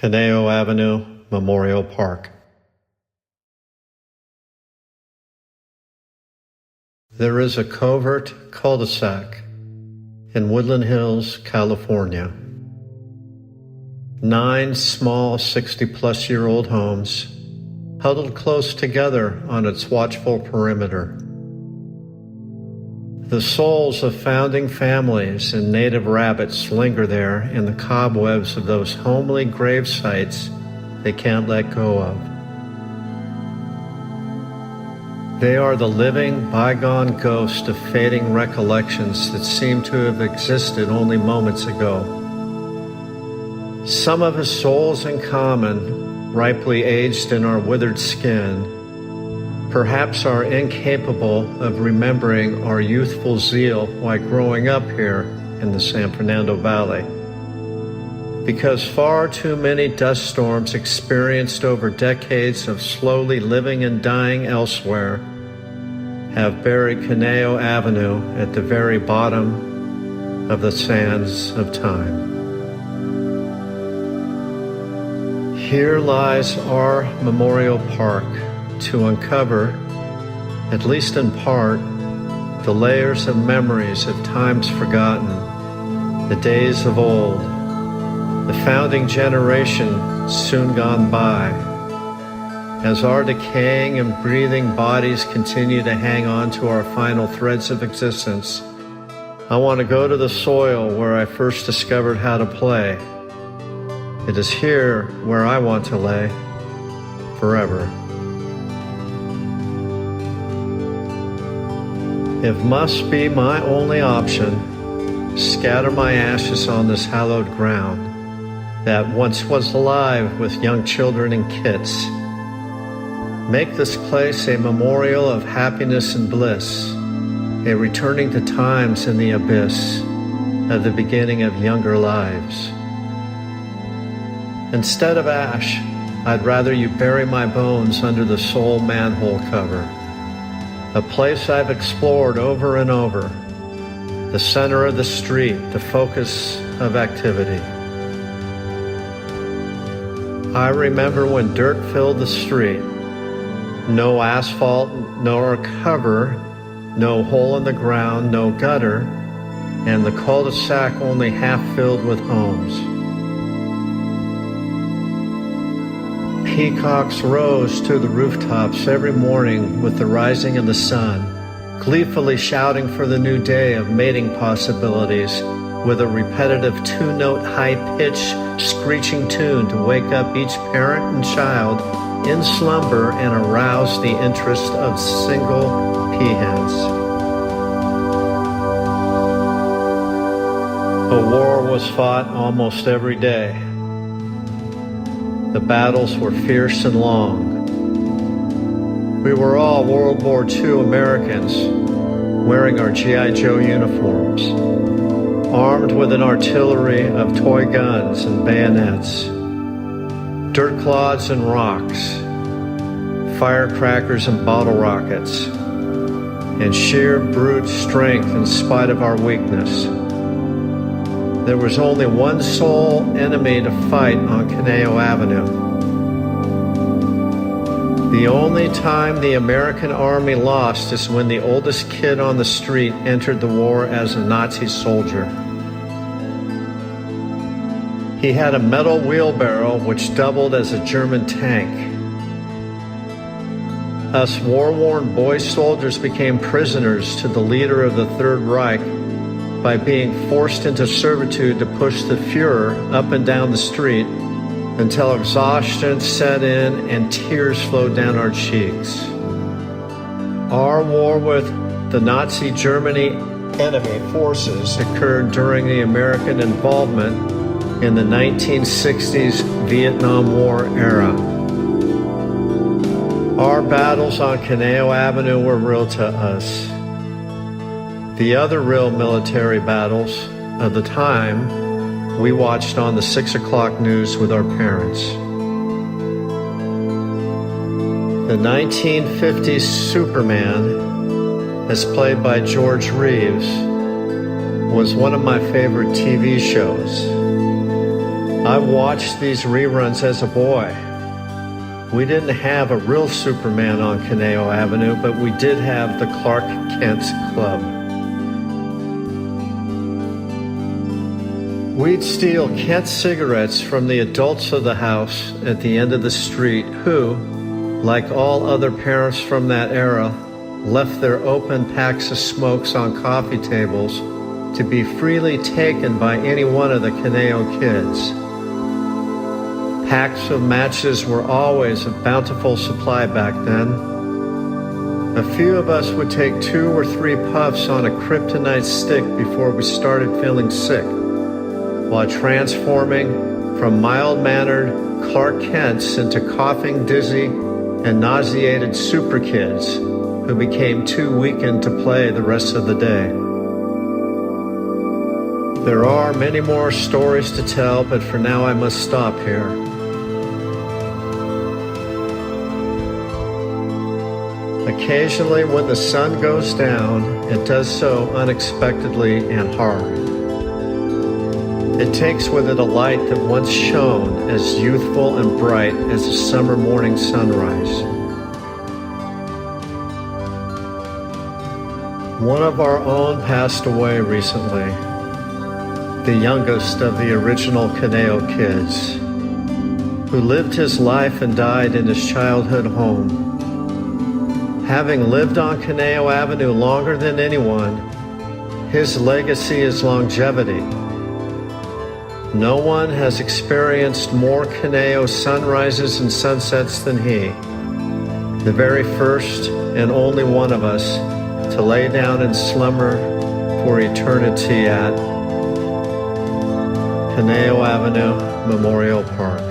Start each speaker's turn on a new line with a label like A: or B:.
A: Conejo Avenue, Memorial Park. There is a covert cul-de-sac in Woodland Hills, California. 9 small 60-plus-year-old homes huddled close together on its watchful perimeter. The souls of founding families and native rabbits linger there in the cobwebs of those homely grave sites they can't let go of. They are the living, bygone ghost of fading recollections that seem to have existed only moments ago. Some of us souls in common, ripely aged in our withered skin, perhaps are incapable of remembering our youthful zeal while growing up here in the San Fernando Valley. Because far too many dust storms experienced over decades of slowly living and dying elsewhere have buried Conejo Avenue at the very bottom of the sands of time. Here lies our memorial park to uncover, at least in part, the layers of memories of times forgotten, the days of old, the founding generation soon gone by. As our decaying and breathing bodies continue to hang on to our final threads of existence, I want to go to the soil where I first discovered how to play. It is here where I want to lay forever. If must be my only option, scatter my ashes on this hallowed ground that once was alive with young children and kids. Make this place a memorial of happiness and bliss, a returning to times in the abyss of the beginning of younger lives. Instead of ash, I'd rather you bury my bones under the soul manhole cover, a place I've explored over and over, the center of the street, the focus of activity. I remember when dirt filled the street, no asphalt, nor cover, no hole in the ground, no gutter, and the cul-de-sac only half filled with homes. Peacocks rose to the rooftops every morning with the rising of the sun, gleefully shouting for the new day of mating possibilities with a repetitive 2-note high-pitched screeching tune to wake up each parent and child in slumber and arouse the interest of single peahens. A war was fought almost every day. The battles were fierce and long. We were all World War II Americans, wearing our G.I. Joe uniforms, armed with an artillery of toy guns and bayonets, dirt clods and rocks, firecrackers and bottle rockets, and sheer brute strength in spite of our weakness. There was only one sole enemy to fight on Conejo Avenue. The only time the American army lost is when the oldest kid on the street entered the war as a Nazi soldier. He had a metal wheelbarrow which doubled as a German tank. Us war-worn boy soldiers became prisoners to the leader of the Third Reich by being forced into servitude to push the Fuhrer up and down the street until exhaustion set in and tears flowed down our cheeks. Our war with the Nazi Germany enemy forces occurred during the American involvement in the 1960s Vietnam War era. Our battles on Conejo Avenue were real to us. The other real military battles of the time we watched on the 6 o'clock news with our parents. The 1950s Superman, as played by George Reeves, was one of my favorite TV shows. I watched these reruns as a boy. We didn't have a real Superman on Conejo Avenue, but we did have the Clark Kent Club. We'd steal Kent cigarettes from the adults of the house at the end of the street who, like all other parents from that era, left their open packs of smokes on coffee tables to be freely taken by any one of the Conejo kids. Packs of matches were always a bountiful supply back then. A few of us would take 2 or 3 puffs on a kryptonite stick before we started feeling sick, while transforming from mild-mannered Clark Kents into coughing, dizzy, and nauseated super kids who became too weakened to play the rest of the day. There are many more stories to tell, but for now I must stop here. Occasionally, when the sun goes down, it does so unexpectedly and hard. It takes with it a light that once shone as youthful and bright as a summer morning sunrise. One of our own passed away recently, the youngest of the original Conejo kids, who lived his life and died in his childhood home. Having lived on Conejo Avenue longer than anyone, his legacy is longevity. No one has experienced more Conejo sunrises and sunsets than he, the very first and only one of us to lay down in slumber for eternity at Conejo Avenue Memorial Park.